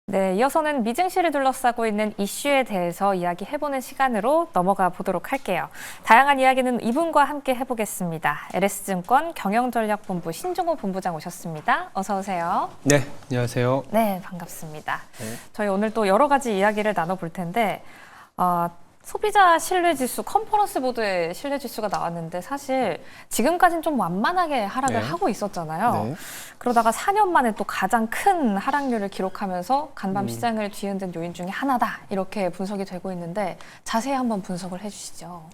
네, 이어서는 미증시를 둘러싸고 있는 이슈에 대해서 이야기해보는 시간으로 넘어가 보도록 할게요. 다양한 이야기는 이분과 함께 해보겠습니다. LS증권 경영전략본부 신종호 본부장 오셨습니다. 어서 오세요. 네, 안녕하세요. 네, 반갑습니다. 네. 저희 오늘 또 여러 가지 이야기를 나눠볼 텐데 소비자 신뢰지수, 컨퍼런스 보드의 신뢰지수가 나왔는데 사실 지금까지는 좀 완만하게 하락을 하고 있었잖아요. 네. 그러다가 4년 만에 또 가장 큰 하락률을 기록하면서 간밤 시장을 뒤흔든 요인 중에 하나다. 이렇게 분석이 되고 있는데 자세히 한번 분석을 해주시죠.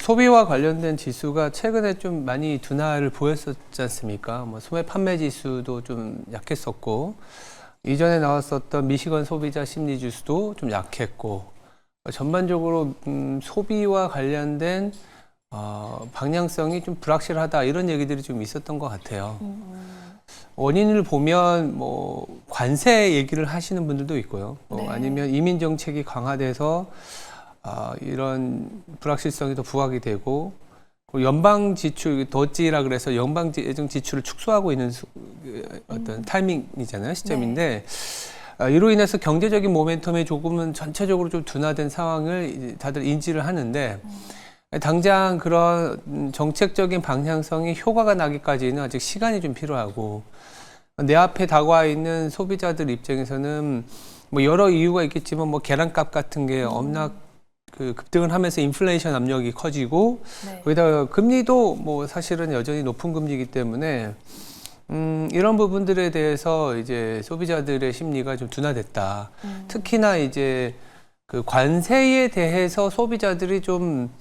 소비와 관련된 지수가 최근에 좀 많이 둔화를 보였었지 않습니까? 뭐 소매 판매 지수도 좀 약했었고 이전에 나왔었던 미시건 소비자 심리 지수도 좀 약했고 전반적으로 소비와 관련된 방향성이 좀 불확실하다 이런 얘기들이 좀 있었던 것 같아요. 원인을 보면 뭐 관세 얘기를 하시는 분들도 있고요. 네. 아니면 이민 정책이 강화돼서 이런 불확실성이 더 부각이 되고 연방 지출 더지라 그래서 연방 예정 지출을 축소하고 있는 어떤 타이밍이잖아요, 시점인데. 이로 인해서 경제적인 모멘텀이 조금은 전체적으로 좀 둔화된 상황을 다들 인지를 하는데 당장 그런 정책적인 방향성이 효과가 나기까지는 아직 시간이 좀 필요하고 내 앞에 다가와 있는 소비자들 입장에서는 뭐 여러 이유가 있겠지만 뭐 계란값 같은 게 엄낙 급등을 하면서 인플레이션 압력이 커지고 네. 거기다가 금리도 뭐 사실은 여전히 높은 금리이기 때문에 이런 부분들에 대해서 이제 소비자들의 심리가 좀 둔화됐다. 특히나 이제 그 관세에 대해서 소비자들이 좀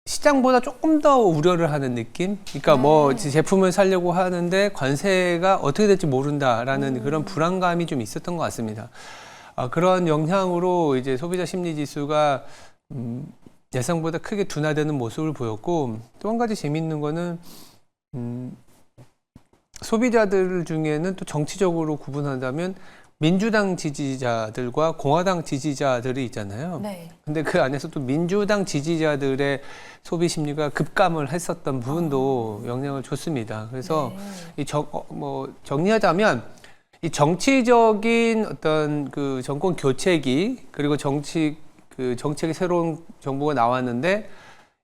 시장보다 조금 더 우려를 하는 느낌? 그러니까 뭐 제품을 사려고 하는데 관세가 어떻게 될지 모른다라는 그런 불안감이 좀 있었던 것 같습니다. 그런 영향으로 이제 소비자 심리 지수가 예상보다 크게 둔화되는 모습을 보였고 또 한 가지 재미있는 거는 소비자들 중에는 또 정치적으로 구분한다면 민주당 지지자들과 공화당 지지자들이 있잖아요. 네. 근데 그 안에서 또 민주당 지지자들의 소비 심리가 급감을 했었던 부분도 영향을 줬습니다. 그래서 뭐 정리하자면 이 정치적인 어떤 그 정권 교체기 그리고 정책의 새로운 정부가 나왔는데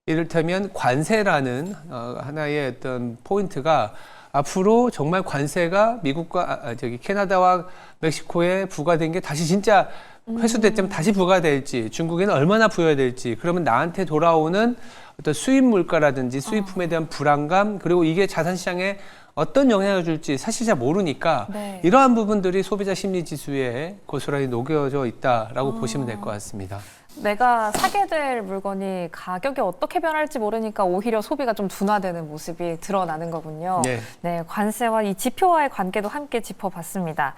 이를테면 관세라는 하나의 어떤 포인트가 앞으로 정말 관세가 미국과 캐나다와 멕시코에 부과된 게 다시 진짜 회수됐다면 다시 부과될지 중국에는 얼마나 부여해야 될지 그러면 나한테 돌아오는 어떤 수입 물가라든지 수입품에 대한 불안감 그리고 이게 자산시장에 어떤 영향을 줄지 사실 잘 모르니까 이러한 부분들이 소비자 심리 지수에 고스란히 녹여져 있다라고 보시면 될 것 같습니다. 내가 사게 될 물건이 가격이 어떻게 변할지 모르니까 오히려 소비가 좀 둔화되는 모습이 드러나는 거군요. 네, 관세와 이 지표와의 관계도 함께 짚어봤습니다.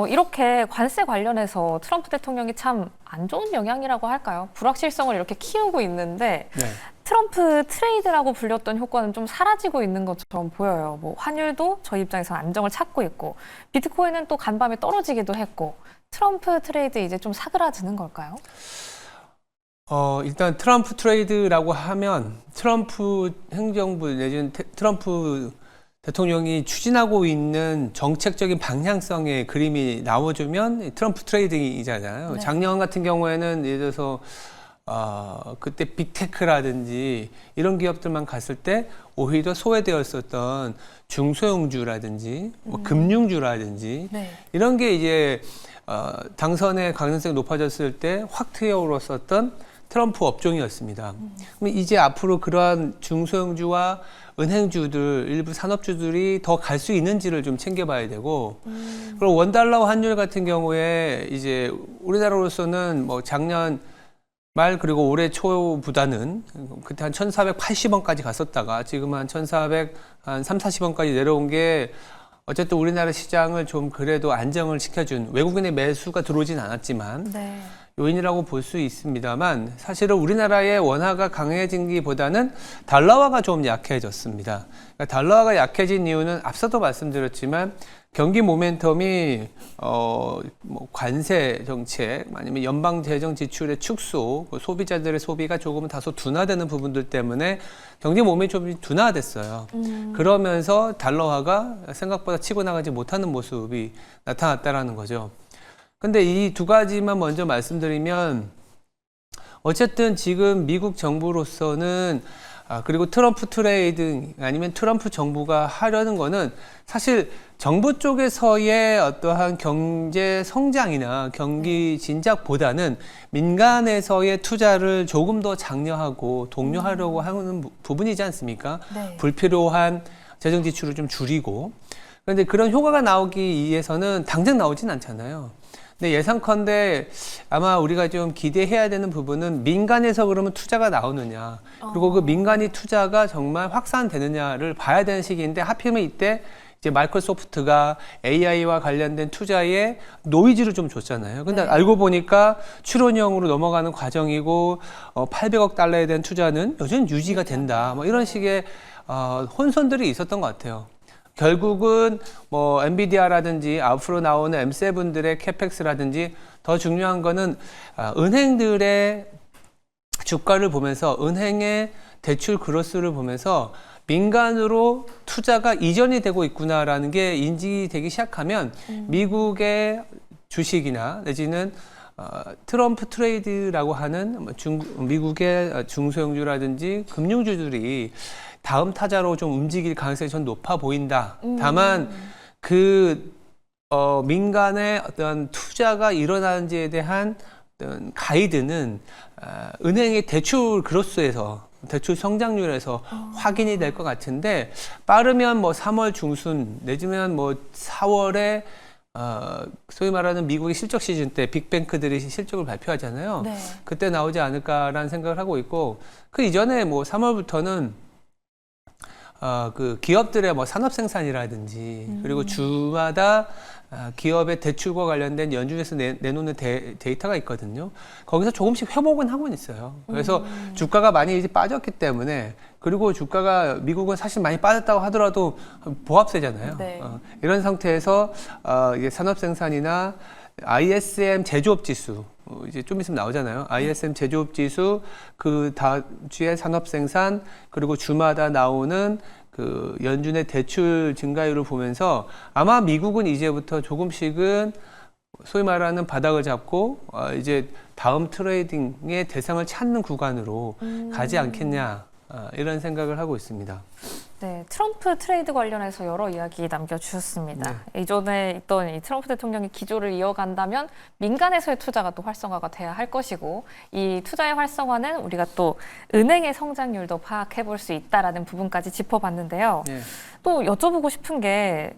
이렇게 관세 관련해서 트럼프 대통령이 참 안 좋은 영향이라고 할까요? 불확실성을 이렇게 키우고 있는데 트럼프 트레이드라고 불렸던 효과는 좀 사라지고 있는 것처럼 보여요. 뭐 환율도 저희 입장에서 안정을 찾고 있고 비트코인은 또 간밤에 떨어지기도 했고 트럼프 트레이드 이제 좀 사그라드는 걸까요? 일단 트럼프 트레이드라고 하면 트럼프 행정부 내지는 트럼프 대통령이 추진하고 있는 정책적인 방향성의 그림이 나와주면 트럼프 트레이딩이잖아요. 작년 같은 경우에는 예를 들어서 그때 빅테크라든지 이런 기업들만 갔을 때 오히려 소외되었었던 중소형주라든지 뭐 금융주라든지 이런 게 이제 당선의 가능성이 높아졌을 때 확 튀어오르었었던 트럼프 업종이었습니다. 그럼 이제 앞으로 그러한 중소형주와 은행주들, 일부 산업주들이 더 갈 수 있는지를 좀 챙겨봐야 되고, 그리고 원달러 환율 같은 경우에 이제 우리나라로서는 뭐 작년 말 그리고 올해 초보다는 그때 한 1,480원까지 갔었다가 지금 한 1,440원까지 내려온 게 어쨌든 우리나라 시장을 좀 그래도 안정을 시켜준 외국인의 매수가 들어오진 않았지만 요인이라고 볼 수 있습니다만 사실은 우리나라의 원화가 강해진기보다는 달러화가 좀 약해졌습니다. 그러니까 달러화가 약해진 이유는 앞서도 말씀드렸지만 경기 모멘텀이 뭐 관세 정책 아니면 연방 재정 지출의 축소, 소비자들의 소비가 조금은 다소 둔화되는 부분들 때문에 경기 모멘텀이 둔화됐어요. 그러면서 달러화가 생각보다 치고 나가지 못하는 모습이 나타났다라는 거죠. 근데 이 두 가지만 먼저 말씀드리면 어쨌든 지금 미국 정부로서는 그리고 트럼프 트레이드 아니면 트럼프 정부가 하려는 거는 사실 정부 쪽에서의 어떠한 경제 성장이나 경기 진작보다는 민간에서의 투자를 조금 더 장려하고 독려하려고 하는 부분이지 않습니까? 네. 불필요한 재정 지출을 좀 줄이고. 그런데 그런 효과가 나오기 위해서는 당장 나오진 않잖아요. 근데 예상컨대 아마 우리가 좀 기대해야 되는 부분은 민간에서 그러면 투자가 나오느냐, 그리고 그 민간이 투자가 정말 확산되느냐를 봐야 되는 시기인데 하필이면 이때 이제 마이크로소프트가 AI와 관련된 투자에 노이즈를 좀 줬잖아요. 근데 네. 알고 보니까 출원형으로 넘어가는 과정이고 800억 달러에 대한 투자는 여전히 유지가 된다. 뭐 이런 식의 혼선들이 있었던 것 같아요. 결국은 뭐 엔비디아라든지 앞으로 나오는 M7들의 캐펙스라든지 더 중요한 거는 은행들의 주가를 보면서 은행의 대출 그로스를 보면서 민간으로 투자가 이전이 되고 있구나라는 게 인지되기 시작하면 미국의 주식이나 내지는 트럼프 트레이드라고 하는 미국의 중소형주라든지 금융주들이 다음 타자로 좀 움직일 가능성이 전 높아 보인다. 다만 민간의 어떤 투자가 일어나는지에 대한 어떤 가이드는 은행의 대출 그로스에서 대출 성장률에서 확인이 될 것 같은데 빠르면 뭐 3월 중순 내지면 뭐 4월에 소위 말하는 미국의 실적 시즌 때 빅뱅크들이 실적을 발표하잖아요. 네. 그때 나오지 않을까라는 생각을 하고 있고 그 이전에 뭐 3월부터는 그 기업들의 뭐 산업 생산이라든지 그리고 주마다 기업의 대출과 관련된 연준에서 내놓는 데이터가 있거든요. 거기서 조금씩 회복은 하고 있어요. 그래서 주가가 많이 이제 빠졌기 때문에 그리고 주가가 미국은 사실 많이 빠졌다고 하더라도 보합세잖아요. 네. 이런 상태에서 이게 산업 생산이나 ISM 제조업 지수 이제 좀 있으면 나오잖아요. ISM 제조업 지수 그 다음 주에 산업 생산 그리고 주마다 나오는 그 연준의 대출 증가율을 보면서 아마 미국은 이제부터 조금씩은 소위 말하는 바닥을 잡고 이제 다음 트레이딩의 대상을 찾는 구간으로 가지 않겠냐 이런 생각을 하고 있습니다. 네, 트럼프 트레이드 관련해서 여러 이야기 남겨주셨습니다. 네. 이전에 있던 이 트럼프 대통령이 기조를 이어간다면 민간에서의 투자가 또 활성화가 돼야 할 것이고 이 투자의 활성화는 우리가 또 은행의 성장률도 파악해 볼 수 있다라는 부분까지 짚어봤는데요. 네. 또 여쭤보고 싶은 게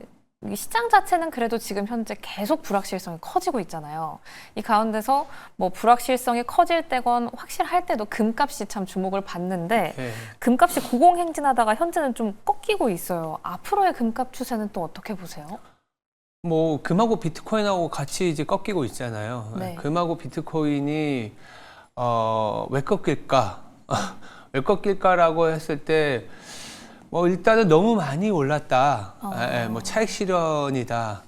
이 시장 자체는 그래도 지금 현재 계속 불확실성이 커지고 있잖아요. 이 가운데서 뭐 불확실성이 커질 때건 확실할 때도 금값이 참 주목을 받는데 네. 금값이 고공행진하다가 현재는 좀 꺾이고 있어요. 앞으로의 금값 추세는 또 어떻게 보세요? 뭐 금하고 비트코인하고 같이 이제 꺾이고 있잖아요. 네. 금하고 비트코인이 왜 꺾일까? 왜 꺾일까라고 했을 때 뭐 일단은 너무 많이 올랐다. 뭐 차익 실현이다.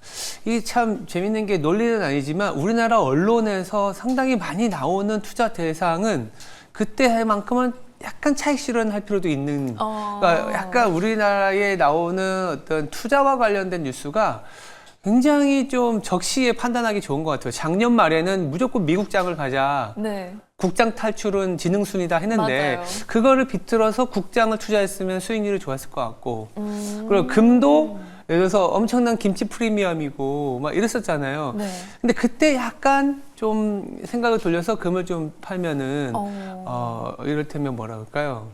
이게 참 재밌는 게 논리는 아니지만 우리나라 언론에서 상당히 많이 나오는 투자 대상은 그때만큼은 약간 차익 실현할 필요도 있는. 그러니까 약간 우리나라에 나오는 어떤 투자와 관련된 뉴스가 굉장히 좀 적시에 판단하기 좋은 것 같아요. 작년 말에는 무조건 미국장을 가자. 네. 국장 탈출은 지능순이다 했는데 맞아요. 그거를 비틀어서 국장을 투자했으면 수익률이 좋았을 것 같고 그리고 금도 예를 들어서 엄청난 김치 프리미엄이고 막 이랬었잖아요. 네. 근데 그때 약간 좀 생각을 돌려서 금을 좀 팔면은 이를테면 뭐라 그럴까요?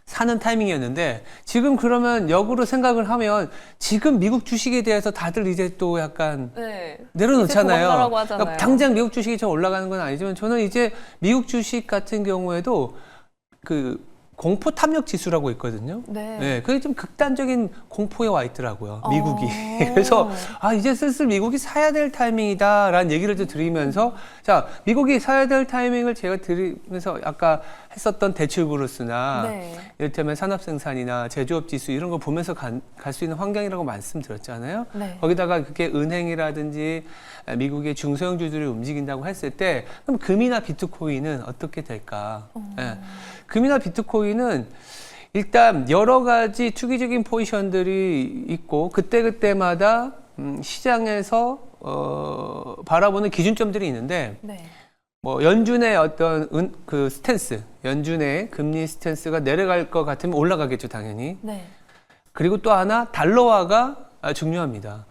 사는 타이밍이었는데 지금 그러면 역으로 생각을 하면 지금 미국 주식에 대해서 다들 이제 또 약간 네. 내려놓잖아요. 그러니까 당장 미국 주식이 좀 올라가는 건 아니지만 저는 이제 미국 주식 같은 경우에도 그 공포 탐욕 지수라고 있거든요. 네. 네, 그게 좀 극단적인 공포에 와 있더라고요. 미국이. 그래서 이제 슬슬 미국이 사야 될 타이밍이다라는 얘기를 좀 드리면서 자, 미국이 사야 될 타이밍을 제가 드리면서 아까 했었던 대출 그로스나 네. 이를테면 산업 생산이나 제조업 지수 이런 거 보면서 갈 수 있는 환경이라고 말씀드렸잖아요. 네. 거기다가 그게 은행이라든지 미국의 중소형주들이 움직인다고 했을 때 그럼 금이나 비트코인은 어떻게 될까? 예. 금이나 비트코인은 일단 여러 가지 투기적인 포지션들이 있고 그때그때마다 시장에서 바라보는 기준점들이 있는데 네. 뭐 연준의 어떤 그 스탠스, 연준의 금리 스탠스가 내려갈 것 같으면 올라가겠죠, 당연히. 네. 그리고 또 하나 달러화가 중요합니다.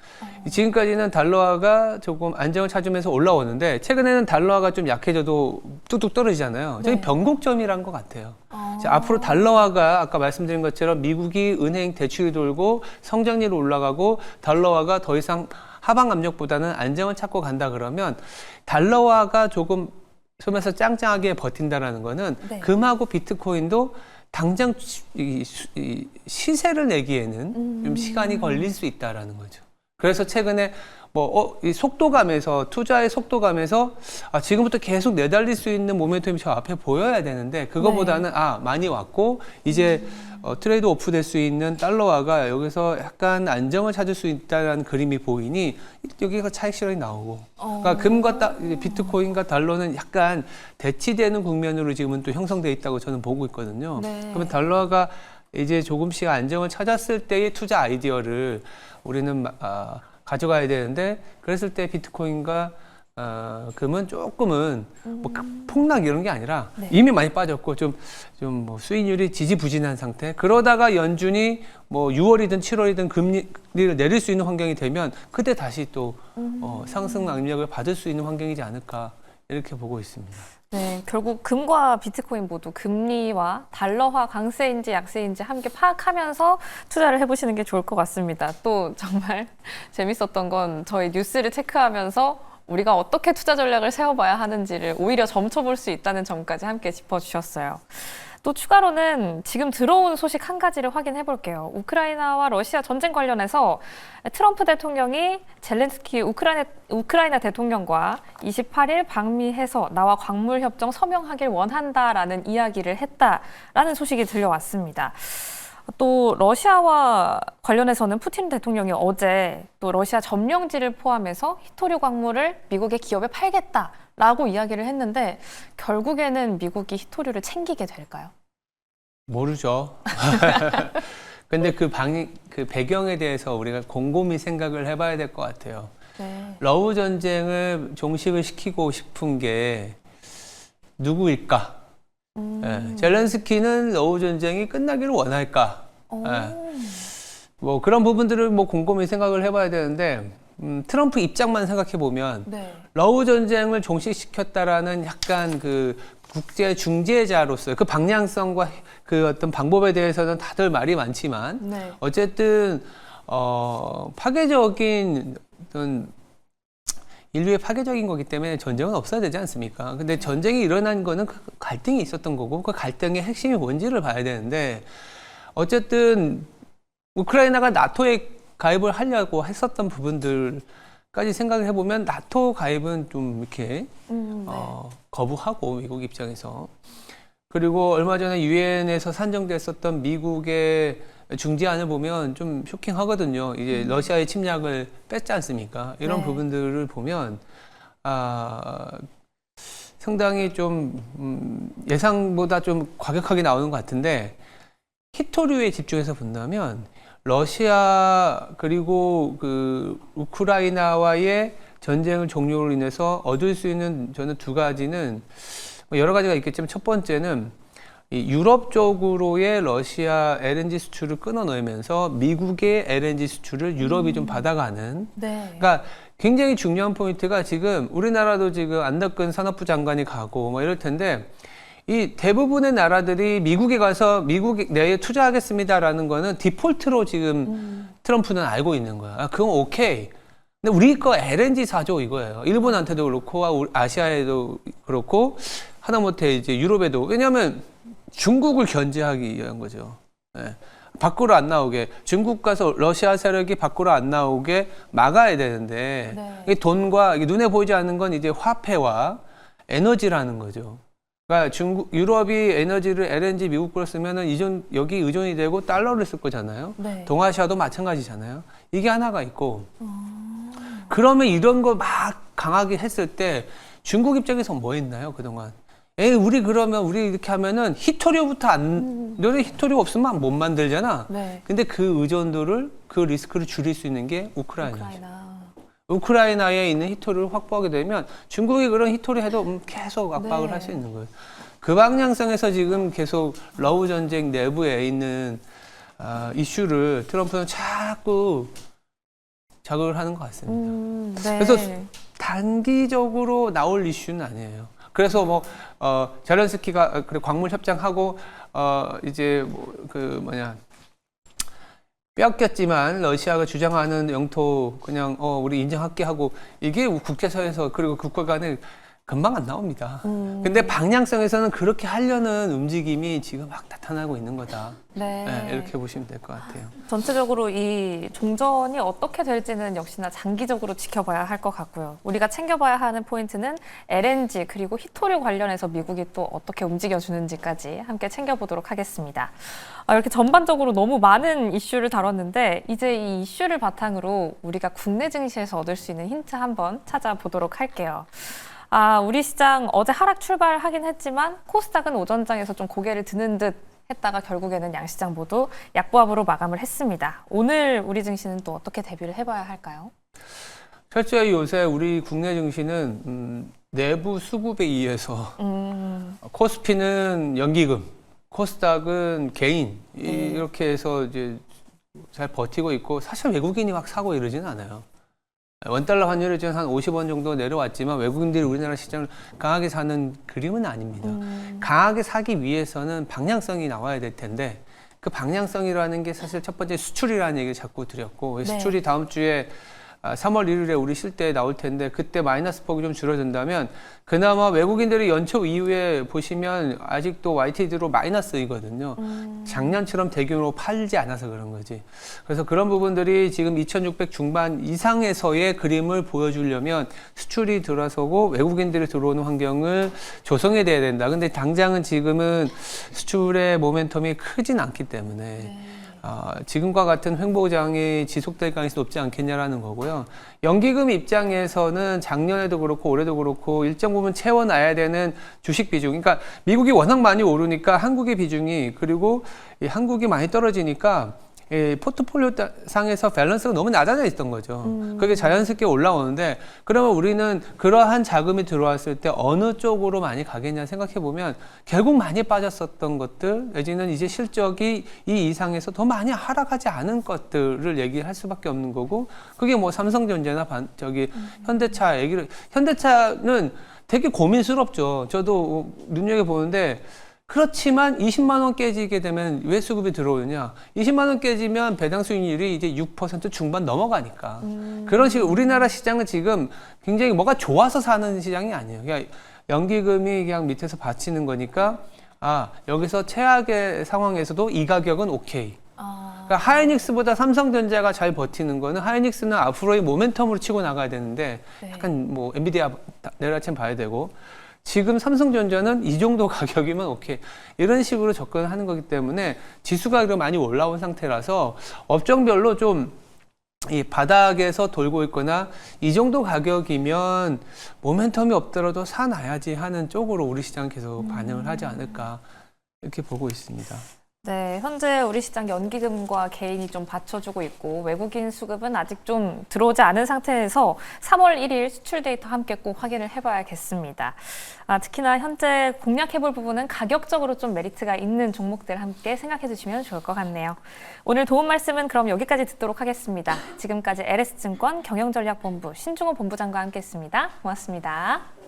지금까지는 달러화가 조금 안정을 찾으면서 올라오는데 최근에는 달러화가 좀 약해져도 뚝뚝 떨어지잖아요. 저기 네. 변곡점이란 것 같아요. 자, 앞으로 달러화가 아까 말씀드린 것처럼 미국이 은행 대출이 돌고 성장률이 올라가고 달러화가 더 이상 하방 압력보다는 안정을 찾고 간다 그러면 달러화가 조금 소면서 짱짱하게 버틴다라는 거는 네. 금하고 비트코인도 당장 시세를 내기에는 좀 시간이 걸릴 수 있다라는 거죠. 그래서 최근에 이 속도감에서 투자의 속도감에서 지금부터 계속 내달릴 수 있는 모멘텀이 저 앞에 보여야 되는데 그거보다는 많이 왔고 이제 트레이드 오프 될 수 있는 달러화가 여기서 약간 안정을 찾을 수 있다는 그림이 보이니 여기가 차익 실현이 나오고 그러니까 금과 비트코인과 달러는 약간 대치되는 국면으로 지금은 또 형성돼 있다고 저는 보고 있거든요. 네. 그러면 달러가 이제 조금씩 안정을 찾았을 때의 투자 아이디어를 우리는 가져가야 되는데 그랬을 때 비트코인과 금은 조금은 뭐 폭락 이런 게 아니라 네. 이미 많이 빠졌고 좀 뭐 수익률이 지지부진한 상태. 그러다가 연준이 뭐 6월이든 7월이든 금리를 내릴 수 있는 환경이 되면 그때 다시 또 상승 압력을 받을 수 있는 환경이지 않을까 이렇게 보고 있습니다. 네, 결국 금과 비트코인 모두 금리와 달러화 강세인지 약세인지 함께 파악하면서 투자를 해보시는 게 좋을 것 같습니다. 또 정말 재밌었던 건 저희 뉴스를 체크하면서 우리가 어떻게 투자 전략을 세워봐야 하는지를 오히려 점쳐볼 수 있다는 점까지 함께 짚어주셨어요. 또 추가로는 지금 들어온 소식 한 가지를 확인해 볼게요. 우크라이나와 러시아 전쟁 관련해서 트럼프 대통령이 젤렌스키 우크라이나 대통령과 28일 방미해서 나와 광물 협정 서명하길 원한다라는 이야기를 했다라는 소식이 들려왔습니다. 또 러시아와 관련해서는 푸틴 대통령이 어제 또 러시아 점령지를 포함해서 히토류 광물을 미국의 기업에 팔겠다라고 이야기를 했는데 결국에는 미국이 히토류를 챙기게 될까요? 모르죠. 근데 그 배경에 대해서 우리가 곰곰이 생각을 해봐야 될 것 같아요. 네. 러우 전쟁을 종식을 시키고 싶은 게 누구일까? 젤렌스키는 러우 전쟁이 끝나기를 원할까? 뭐 그런 부분들을 뭐 곰곰이 생각을 해봐야 되는데 트럼프 입장만 생각해 보면 네. 러우 전쟁을 종식시켰다라는 약간 그 국제 중재자로서 그 방향성과 그 어떤 방법에 대해서는 다들 말이 많지만 네. 어쨌든 파괴적인 어떤 인류의 파괴적인 거기 때문에 전쟁은 없어야 되지 않습니까? 근데 전쟁이 일어난 거는 그 갈등이 있었던 거고 그 갈등의 핵심이 뭔지를 봐야 되는데 어쨌든 우크라이나가 나토에 가입을 하려고 했었던 부분들까지 생각을 해보면 나토 가입은 좀 이렇게 거부하고 미국 입장에서 그리고 얼마 전에 유엔에서 산정됐었던 미국의 중재안을 보면 좀 쇼킹하거든요. 이제 러시아의 침략을 뺐지 않습니까? 이런 네. 부분들을 보면 상당히 좀 예상보다 좀 과격하게 나오는 것 같은데 히토류에 집중해서 본다면 러시아 그리고 그 우크라이나와의 전쟁을 종료로 인해서 얻을 수 있는 저는 두 가지는 여러 가지가 있겠지만 첫 번째는 이 유럽 쪽으로의 러시아 LNG 수출을 끊어놓으면서 미국의 LNG 수출을 유럽이 좀 받아가는. 네. 그러니까 굉장히 중요한 포인트가 지금 우리나라도 지금 안덕근 산업부 장관이 가고 뭐 이럴 텐데 이 대부분의 나라들이 미국에 가서 미국 내에 투자하겠습니다라는 거는 디폴트로 지금 트럼프는 알고 있는 거야. 그건 오케이. 근데 우리 거 LNG 사줘 이거예요. 일본한테도 그렇고 아시아에도 그렇고 하다못해 이제 유럽에도 왜냐하면 중국을 견제하기 위한 거죠. 예. 밖으로 안 나오게 중국 가서 러시아 세력이 밖으로 안 나오게 막아야 되는데 네. 이 돈과 이게 눈에 보이지 않는 건 이제 화폐와 에너지라는 거죠. 그러니까 유럽이 에너지를 LNG 미국 걸 쓰면은 여기 의존이 되고 달러를 쓸 거잖아요. 네. 동아시아도 마찬가지잖아요. 이게 하나가 있고 그러면 이런 거 막 강하게 했을 때 중국 입장에서 뭐 했나요 그동안? 우리 이렇게 하면은 히토리오부터 너네 히토리오 없으면 못 만들잖아. 네. 근데 그 의존도를, 그 리스크를 줄일 수 있는 게 우크라이나에 있는 히토리를 확보하게 되면 중국이 그런 히토리 해도 계속 압박을 네. 할 수 있는 거예요. 그 방향성에서 지금 계속 러우 전쟁 내부에 있는 이슈를 트럼프는 자꾸 자극을 하는 것 같습니다. 네. 그래서 단기적으로 나올 이슈는 아니에요. 그래서 뭐 제렌스키가 그래 광물 협정하고 이제 뺏겼지만 러시아가 주장하는 영토 그냥 우리 인정할게 하고 이게 국제사회에서 그리고 국가 간에 금방 안 나옵니다. 근데 방향성에서는 그렇게 하려는 움직임이 지금 막 나타나고 있는 거다. 네. 네, 이렇게 보시면 될 것 같아요. 전체적으로 이 종전이 어떻게 될지는 역시나 장기적으로 지켜봐야 할 것 같고요. 우리가 챙겨봐야 하는 포인트는 LNG 그리고 히토류 관련해서 미국이 또 어떻게 움직여주는지까지 함께 챙겨보도록 하겠습니다. 이렇게 전반적으로 너무 많은 이슈를 다뤘는데 이제 이 이슈를 바탕으로 우리가 국내 증시에서 얻을 수 있는 힌트 한번 찾아보도록 할게요. 우리 시장 어제 하락 출발하긴 했지만 코스닥은 오전장에서 좀 고개를 드는 듯 했다가 결국에는 양시장 모두 약보합으로 마감을 했습니다. 오늘 우리 증시는 또 어떻게 대비를 해봐야 할까요? 실제 요새 우리 국내 증시는 내부 수급에 의해서 코스피는 연기금, 코스닥은 개인 이렇게 해서 이제 잘 버티고 있고 사실 외국인이 막 사고 이러지는 않아요. 원달러 환율이 지금 한 50원 정도 내려왔지만 외국인들이 우리나라 시장을 강하게 사는 그림은 아닙니다. 강하게 사기 위해서는 방향성이 나와야 될 텐데 그 방향성이라는 게 사실 첫 번째 수출이라는 얘기를 자꾸 드렸고 수출이 다음 주에 3월 1일에 우리 쉴 때 나올 텐데 그때 마이너스 폭이 좀 줄어든다면 그나마 외국인들이 연초 이후에 보시면 아직도 YTD로 마이너스이거든요. 작년처럼 대규모로 팔지 않아서 그런 거지. 그래서 그런 부분들이 지금 2600 중반 이상에서의 그림을 보여주려면 수출이 들어서고 외국인들이 들어오는 환경을 조성해야 된다. 근데 당장은 지금은 수출의 모멘텀이 크진 않기 때문에 지금과 같은 횡보장이 지속될 가능성이 높지 않겠냐라는 거고요. 연기금 입장에서는 작년에도 그렇고 올해도 그렇고 일정 부분 채워놔야 되는 주식 비중. 그러니까 미국이 워낙 많이 오르니까 한국의 비중이 그리고 한국이 많이 떨어지니까 포트폴리오 상에서 밸런스가 너무 낮아져 있던 거죠. 그게 자연스럽게 올라오는데 그러면 우리는 그러한 자금이 들어왔을 때 어느 쪽으로 많이 가겠냐 생각해 보면 결국 많이 빠졌었던 것들 내지는 이제 실적이 이 이상에서 더 많이 하락하지 않은 것들을 얘기할 수밖에 없는 거고 그게 뭐 삼성전자나 현대차 얘기를 현대차는 되게 고민스럽죠. 저도 눈여겨보는데 그렇지만 20만 원 깨지게 되면 왜 수급이 들어오느냐? 20만 원 깨지면 배당 수익률이 이제 6% 중반 넘어가니까. 그런 식으로 우리나라 시장은 지금 굉장히 뭐가 좋아서 사는 시장이 아니에요. 그냥 연기금이 그냥 밑에서 받치는 거니까 여기서 최악의 상황에서도 이 가격은 오케이. 그러니까 하이닉스보다 삼성전자가 잘 버티는 거는 하이닉스는 앞으로의 모멘텀으로 치고 나가야 되는데 약간 뭐 엔비디아 내려아침 봐야 되고 지금 삼성전자는 이 정도 가격이면 오케이. 이런 식으로 접근하는 거기 때문에 지수가 많이 올라온 상태라서 업종별로 좀 이 바닥에서 돌고 있거나 이 정도 가격이면 모멘텀이 없더라도 사놔야지 하는 쪽으로 우리 시장은 계속 반응을 하지 않을까 이렇게 보고 있습니다. 네, 현재 우리 시장 연기금과 개인이 좀 받쳐주고 있고 외국인 수급은 아직 좀 들어오지 않은 상태에서 3월 1일 수출 데이터 함께 꼭 확인을 해봐야겠습니다. 특히나 현재 공략해볼 부분은 가격적으로 좀 메리트가 있는 종목들 함께 생각해 주시면 좋을 것 같네요. 오늘 도움 말씀은 그럼 여기까지 듣도록 하겠습니다. 지금까지 LS증권 경영전략본부 신중호 본부장과 함께했습니다. 고맙습니다.